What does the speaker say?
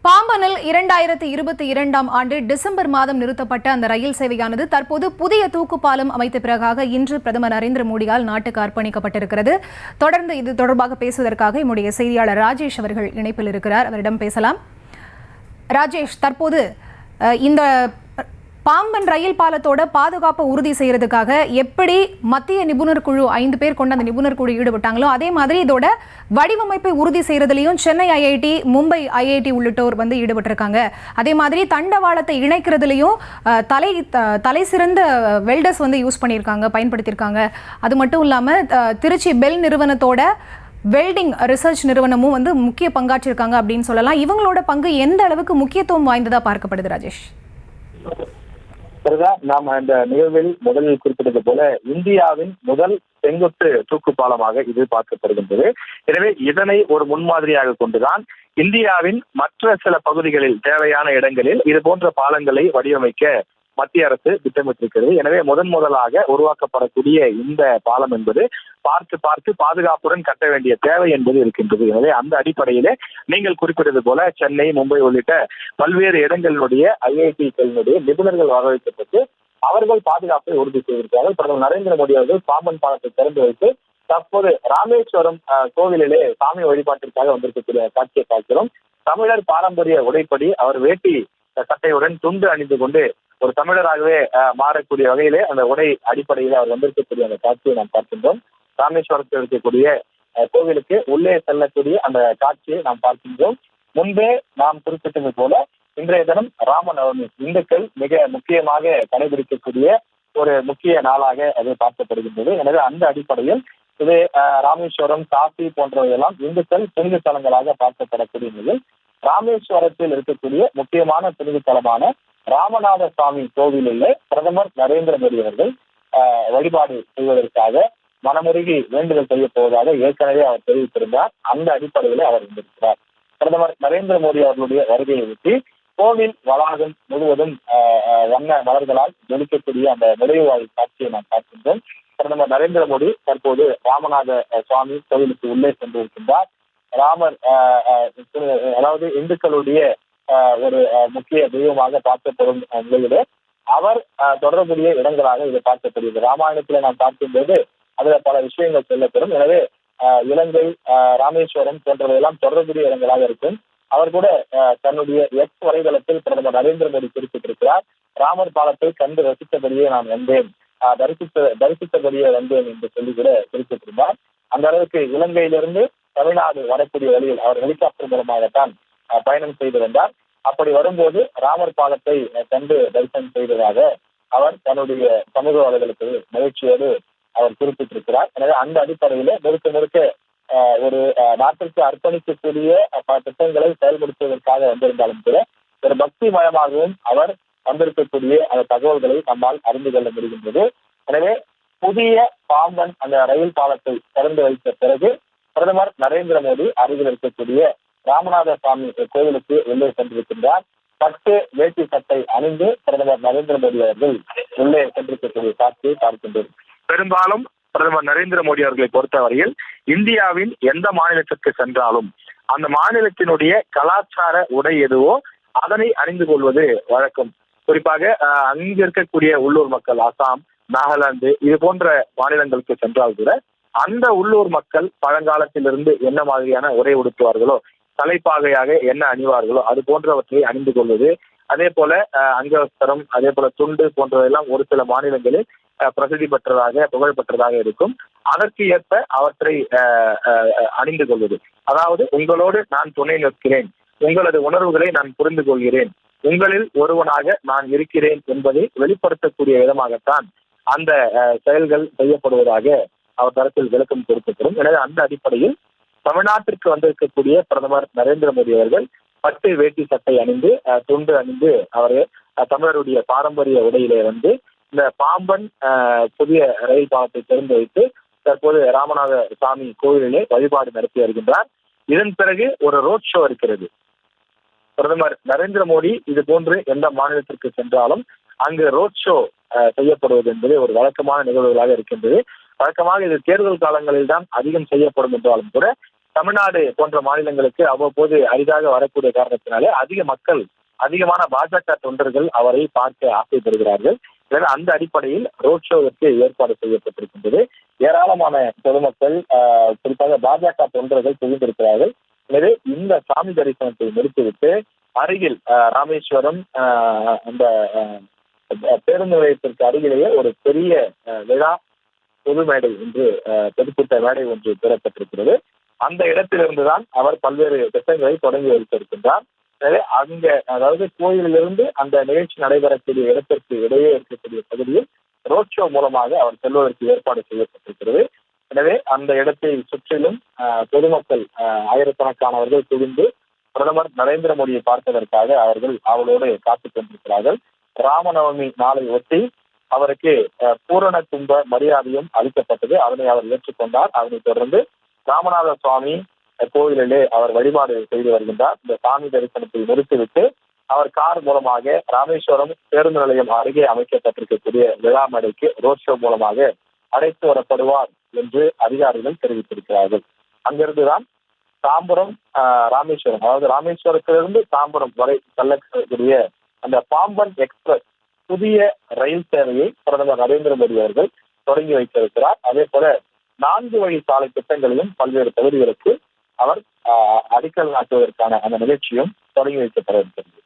பாம்பனில் 2022ஆம் ஆண்டு டிசம்பர் மாதம் நிறுத்தப்பட்ட அந்த ரயில் சேவையானது தற்போது புதிய தூக்குப்பாலம் அமைத்த பிறகாக இன்று பிரதமர் நரேந்திர மோடியால் நாட்டுக்கு அர்ப்பணிக்கப்பட்டிருக்கிறது. தொடர்ந்து இது தொடர்பாக பேசுவதற்காக நம்முடைய செய்தியாளர் ராஜேஷ் அவர்கள் இணைப்பில் இருக்கிறார். அவரிடம் பேசலாம். ராஜேஷ், தற்போது இந்த பாம்பன் ரயில் பாலத்தோட பாதுகாப்பை உறுதி செய்யறதுக்காக எப்படி மத்திய நிபுணர் குழு 5 பேர் கொண்ட அந்த நிபுணர் குழு ஈடுபட்டாங்களோ அதே மாதிரி இதோட வடிவமைப்பை உறுதி செய்யறதுலையும் சென்னை ஐஐடி, மும்பை ஐஐடி உள்ளிட்டோர் ஈடுபட்டிருக்காங்க. அதே மாதிரி தண்டவாளத்தை இணைக்கிறதுலையும் தலை சிறந்த வெல்டர்ஸ் யூஸ் பண்ணியிருக்காங்க, பயன்படுத்தியிருக்காங்க. அது மட்டும் இல்லாமல் திருச்சி பெல் நிறுவனத்தோட வெல்டிங் ரிசர்ச் நிறுவனமும் முக்கிய பங்காற்றிருக்காங்க அப்படின்னு சொல்லலாம். இவங்களோட பங்கு எந்த அளவுக்கு முக்கியத்துவம் வாய்ந்ததா பார்க்கப்படுது ராஜேஷ்? நாம் இந்த நிகழ்வில் முதலில் குறிப்பிட்டது போல இந்தியாவின் முதல் செங்குத்து தூக்கு பாலமாக இது பார்க்கப்படுகின்றது. எனவே இதனை ஒரு முன்மாதிரியாக கொண்டுதான் இந்தியாவின் மற்ற சில பகுதிகளில் தேவையான இடங்களில் இது போன்ற பாலங்களை வடிவமைக்க மத்திய அரசு திட்டமிட்டிருக்கிறது. எனவே முதலாக உருவாக்கப்படக்கூடிய இந்த பாலம் என்பது பார்த்து பாதுகாப்புடன் கட்ட வேண்டிய தேவை என்பது இருக்கின்றது. எனவே அந்த அடிப்படையிலே நீங்கள் குறிப்பிட்டது போல சென்னை, மும்பை உள்ளிட்ட பல்வேறு இடங்களினுடைய ஐஐடிகளினுடைய நிபுணர்கள் வரவேற்கப்பட்டு அவர்கள் பாதுகாப்பை உறுதி செய்திருக்கிறார்கள். பிரதமர் நரேந்திர மோடி அவர்கள் பாம்பன் பாலத்தை திறந்து வைத்து தற்போது ராமேஸ்வரம் கோவிலிலே சாமி வழிபாட்டிற்காக வந்திருக்கக்கூடிய காட்சியை பார்க்கிறோம். தமிழர் பாரம்பரிய உடைப்படி அவர் வேட்டி சட்டையுடன் துண்டு அணிந்து கொண்டு ஒரு தமிழராகவே மாறக்கூடிய வகையிலே அந்த உடை அடிப்படையில் அவர் வந்திருக்கக்கூடிய அந்த காட்சியை நாம் பார்க்கின்றோம். ராமேஸ்வரத்தில் இருக்கக்கூடிய கோவிலுக்கு உள்ளே செல்லக்கூடிய அந்த காட்சியை நாம் பார்க்கின்றோம். முன்பே நாம் குறிப்பிட்டது போல இன்றைய தினம் ராமநவமி, இந்துக்கள் மிக முக்கியமாக கடைபிடிக்கக்கூடிய ஒரு முக்கிய நாளாக அது பார்க்கப்படுகின்றது. எனவே அந்த அடிப்படையில் இது ராமேஸ்வரம், காசி போன்றவையெல்லாம் இந்துக்கள் புனித தலங்களாக பார்க்கப்படக்கூடிய நிலையில் ராமேஸ்வரத்தில் இருக்கக்கூடிய முக்கியமான புனித தலமான ராமநாத சுவாமி கோவிலில் பிரதமர் நரேந்திர மோடி அவர்கள் வழிபாடு செய்வதற்காக மனமுருகி வேண்டுதல் செய்ய போவதாக ஏற்கனவே அவர் தெரிவித்திருந்தார். அந்த அடிப்படையில் அவர் வந்திருக்கிறார். பிரதமர் நரேந்திர மோடி அவர்களுடைய வருகையை ஒட்டி கோவில் வளாகம் முழுவதும் வண்ண மலர்களால் ஜொலிக்கக்கூடிய அந்த நுழைவாயில் காட்சியை நாம் பார்க்கின்றோம். பிரதமர் நரேந்திர மோடி தற்போது ராமநாத சுவாமி கோவிலுக்கு உள்ளே சென்றிருக்கின்றார். ராமர் அதாவது இந்துக்களுடைய ஒரு முக்கிய தெய்வமாக பார்க்கப்படும் நிலையிலே அவர் தொடரக்கூடிய இடங்களாக இதை பார்க்கப்படுகிறது. ராமாயணத்துல நாம் பார்க்கும்போது அதுல பல விஷயங்கள் சொல்லப்படும். எனவே இலங்கை, ராமேஸ்வரம் போன்றவையெல்லாம் தொடரக்கூடிய இடங்களாக இருக்கும். அவர் கூட தன்னுடைய எக்ஸ் வலைதளத்தில் பிரதமர் நரேந்திர மோடி குறிப்பிட்டிருக்கிறார். ராமர் பாலத்தை கண்டு ரசித்தபடியே நான் வந்தேன், தரிசித்தபடியே வந்தேன் என்று சொல்லி கூட குறிப்பிட்டிருந்தார். அந்த அளவுக்கு இலங்கையிலிருந்து தமிழ்நாடு வரக்கூடிய வழியில் அவர் ஹெலிகாப்டர் மூலமாகத்தான் பயணம் செய்து வந்தார். அப்படி வரும்போது ராமர் பாலத்தை கண்டு தரிசனம் செய்ததாக அவர் தன்னுடைய சமூக வலைதளத்தில் மகிழ்ச்சியோடு அவர் குறிப்பிட்டிருக்கிறார். எனவே அந்த அடிப்படையில முழுக்க ஒரு நாட்டிற்கு அர்ப்பணிக்கக்கூடிய திட்டங்களை செயல்படுத்துவதற்காக வந்திருந்தாலும் கூட ஒரு பக்தி மயமாகவும் அவர் வந்திருக்கக்கூடிய அந்த தகவல்களை நம்மால் அறிந்து கொள்ள முடிகின்றது. எனவே புதிய பாம்பன் அந்த ரயில் பாலத்தை திறந்து வைத்த பிறகு பிரதமர் நரேந்திர மோடி அருகில் இருக்கக்கூடிய ராமநாத சுவாமி கோவிலுக்கு உள்ளே சென்றிருக்கின்றார். பட்டு வேட்டி சட்டை அணிந்து பிரதமர் நரேந்திர மோடி அவர்கள் உள்ளே சென்றிருக்கக்கூடிய காட்சியை பார்க்கின்றோம். பெரும்பாலும் பிரதமர் நரேந்திர மோடி அவர்களை பொறுத்தவரையில் இந்தியாவின் எந்த மாநிலத்திற்கு சென்றாலும் அந்த மாநிலத்தினுடைய கலாச்சார உடை எதுவோ அதனை அணிந்து கொள்வது வழக்கம். குறிப்பாக அங்கு இருக்கக்கூடிய உள்ளூர் மக்கள், அசாம், நாகாலாந்து இது போன்ற மாநிலங்களுக்கு சென்றால் கூட அந்த உள்ளூர் மக்கள் பழங்காலத்திலிருந்து என்ன மாதிரியான உடை உடுத்துவார்களோ, தலைப்பாகையாக என்ன அணிவார்களோ அது போன்றவற்றை அணிந்து கொள்வது, அதே போல அங்கவஸ்திரம், அதே போல துண்டு போன்றவையெல்லாம் ஒரு சில மாநிலங்களில் பிரசித்தி பெற்றதாக, புகழ் பெற்றதாக இருக்கும். அதற்கு ஏற்ப அவற்றை அணிந்து கொள்வது, அதாவது உங்களோடு நான் துணை நிற்கிறேன், உங்களது உணர்வுகளை நான் புரிந்து கொள்கிறேன், உங்களில் ஒருவனாக நான் இருக்கிறேன் என்பதை வெளிப்படுத்தக்கூடிய விதமாகத்தான் அந்த செயல்கள் செய்யப்படுவதாக அவர் தரப்பில் விளக்கம் கொடுக்கப்படும். எனவே அந்த அடிப்படையில் தமிழ்நாட்டிற்கு வந்திருக்கக்கூடிய பிரதமர் நரேந்திர மோடி அவர்கள் பட்டு வேட்டி சட்டை அணிந்து துண்டு அணிந்து அவர் தமிழருடைய பாரம்பரிய உடையிலே இந்த பாம்பன் புதிய ரயில் பாலத்தை திறந்து வைத்து தற்போது ராமநாத சுவாமி கோவிலிலே வழிபாடு நடத்தி வருகின்றார். இதன் பிறகு ஒரு ரோட் ஷோ இருக்கிறது. பிரதமர் நரேந்திர மோடி இது போன்று எந்த மாநிலத்திற்கு சென்றாலும் அங்கு ரோட் ஷோ செய்யப்படுவது என்பது ஒரு வழக்கமான நிகழ்வுகளாக இருக்கின்றது. வழக்கமாக இது தேர்தல் காலங்களில் தான் அதிகம் செய்யப்படும் என்றாலும் கூட தமிழ்நாடு போன்ற மாநிலங்களுக்கு அவ்வப்போது அரிதாக வரக்கூடிய காரணத்தினாலே அதிகமான பாஜக தொண்டர்கள் அவரை பார்க்க ஆசைப்படுகிறார்கள். எனவே அந்த அடிப்படையில் ரோட் ஷோவிற்கு ஏற்பாடு செய்யப்பட்டிருக்கின்றது. ஏராளமான பொதுமக்கள் குறிப்பாக பாஜக தொண்டர்கள் குவிந்திருக்கிறார்கள். எனவே இந்த சாமி தரிசனத்தை முடித்துவிட்டு அருகில் ராமேஸ்வரம் அந்த பேருந்து நிலையத்திற்கு அருகிலேயே ஒரு பெரிய விழா பொது மேடை என்று பொதுக்கூட்ட மேடை ஒன்று பெறப்பட்டிருக்கிறது. அந்த இடத்திலிருந்துதான் அவர் பல்வேறு திட்டங்களை தொடங்கி வைத்திருக்கின்றார். எனவே அங்க அதாவது கோயிலிலிருந்து அந்த நிகழ்ச்சி நடைபெறக்கூடிய இடத்திற்கு இடையே இருக்கக்கூடிய பகுதியில் ரோட் ஷோ மூலமாக அவர் செல்வதற்கு ஏற்பாடு செய்யப்பட்டிருக்கிறது. எனவே அந்த இடத்தை சுற்றிலும் பொதுமக்கள் ஆயிரக்கணக்கானவர்கள் குவிந்து பிரதமர் நரேந்திர மோடியை பார்ப்பதற்காக அவர்கள் அவளோடு காத்துக் கொண்டிருக்கிறார்கள். ராமநவமி நாளை ஒட்டி அவருக்கு பூரண கும்ப மரியாதையும் அளிக்கப்பட்டது. அதனை அவர் ஏற்றுக்கொண்டார். அதனைத் தொடர்ந்து ராமநாத சுவாமி கோயிலிலே அவர் வழிபாடு செய்து வருகின்றார். இந்த சாமி தரிசனத்தை முடித்துவிட்டு அவர் கார் மூலமாக ராமேஸ்வரம் பேருந்து நிலையம் அருகே அமைக்கப்பட்டிருக்கக்கூடிய விழா மேடைக்கு ரோட் ஷோ மூலமாக அழைத்து வரப்படுவார் என்று அதிகாரிகள் தெரிவித்திருக்கிறார்கள். அங்கிருந்துதான் தாம்பரம் ராமேஸ்வரம், அதாவது ராமேஸ்வரத்திலிருந்து தாம்பரம் வரை செல்லக்கூடிய அந்த பாம்பன் எக்ஸ்பிரஸ் புதிய ரயில் சேவையை பிரதமர் நரேந்திர மோடி அவர்கள் தொடங்கி வைத்திருக்கிறார். அதே போல 4 வழி சாலை திட்டங்களையும் பல்வேறு பகுதிகளுக்கு அவர் அடிக்கல் நாட்டுவதற்கான அந்த நிகழ்ச்சியும் தொடங்கி வைக்கப்பட இருக்கிறது.